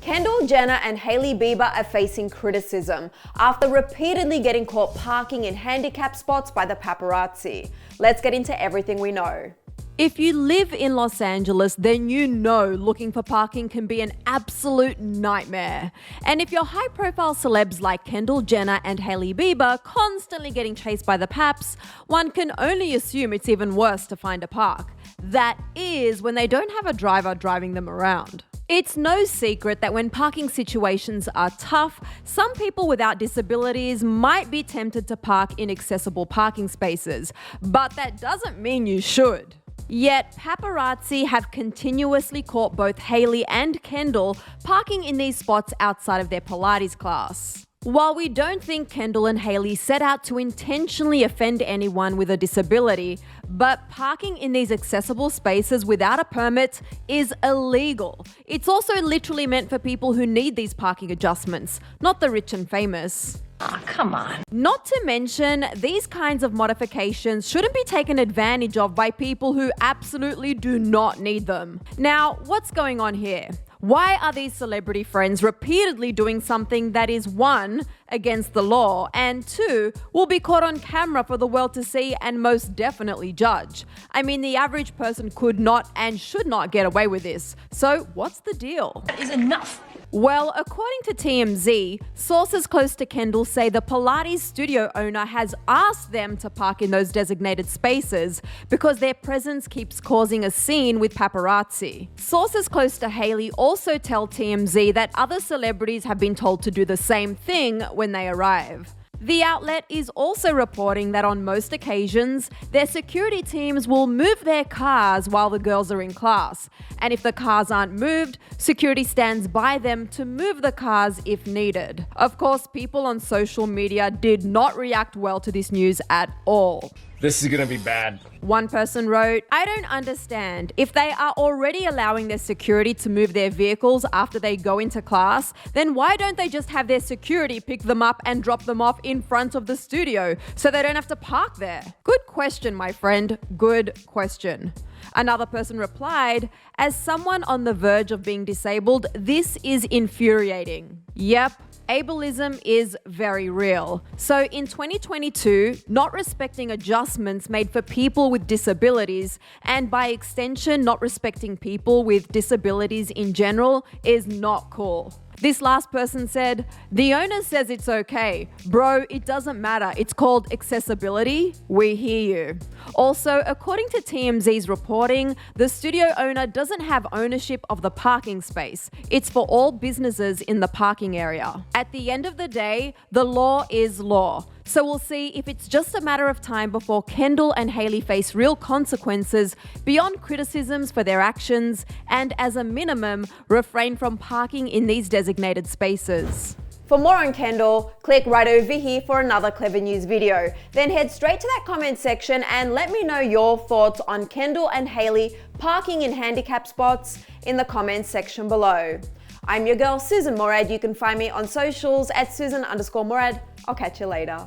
Kendall Jenner and Hailey Bieber are facing criticism after repeatedly getting caught parking in handicapped spots by the paparazzi. Let's get into everything we know. If you live in Los Angeles, then you know looking for parking can be an absolute nightmare. And if you're high-profile celebs like Kendall Jenner and Hailey Bieber constantly getting chased by the paps, one can only assume it's even worse to find a park. That is when they don't have a driver driving them around. It's no secret that when parking situations are tough, some people without disabilities might be tempted to park in accessible parking spaces, but that doesn't mean you should. Yet, paparazzi have continuously caught both Hailey and Kendall parking in these spots outside of their Pilates class. While we don't think Kendall and Hailey set out to intentionally offend anyone with a disability, but parking in these accessible spaces without a permit is illegal. It's also literally meant for people who need these parking adjustments, not the rich and famous. Oh, come on. Not to mention, these kinds of modifications shouldn't be taken advantage of by people who absolutely do not need them. Now, what's going on here? Why are these celebrity friends repeatedly doing something that is, one, against the law, and two, will be caught on camera for the world to see and most definitely judge? I mean, the average person could not and should not get away with this. So what's the deal? That is enough. Well, according to TMZ, sources close to Kendall say the Pilates studio owner has asked them to park in those designated spaces because their presence keeps causing a scene with paparazzi. Sources close to Hailey also tell TMZ that other celebrities have been told to do the same thing when they arrive. The outlet is also reporting that on most occasions, their security teams will move their cars while the girls are in class. And if the cars aren't moved, security stands by them to move the cars if needed. Of course, people on social media did not react well to this news at all. This is gonna be bad. One person wrote, "I don't understand. If they are already allowing their security to move their vehicles after they go into class, then why don't they just have their security pick them up and drop them off in front of the studio so they don't have to park there?" Good question, my friend. Good question. Another person replied, "As someone on the verge of being disabled, this is infuriating." Yep. Ableism is very real. So in 2022, not respecting adjustments made for people with disabilities, and by extension, not respecting people with disabilities in general, is not cool. This last person said, "The owner says it's okay. Bro, it doesn't matter. It's called accessibility. We hear you." Also, according to TMZ's reporting, the studio owner doesn't have ownership of the parking space. It's for all businesses in the parking area. At the end of the day, the law is law. So we'll see if it's just a matter of time before Kendall and Hailey face real consequences beyond criticisms for their actions, and as a minimum, refrain from parking in these designated spaces. For more on Kendall, click right over here for another Clevver News video. Then head straight to that comment section and let me know your thoughts on Kendall and Hailey parking in handicapped spots in the comments section below. I'm your girl, Susan Morad. You can find me on socials at Susan_Morad. I'll catch you later.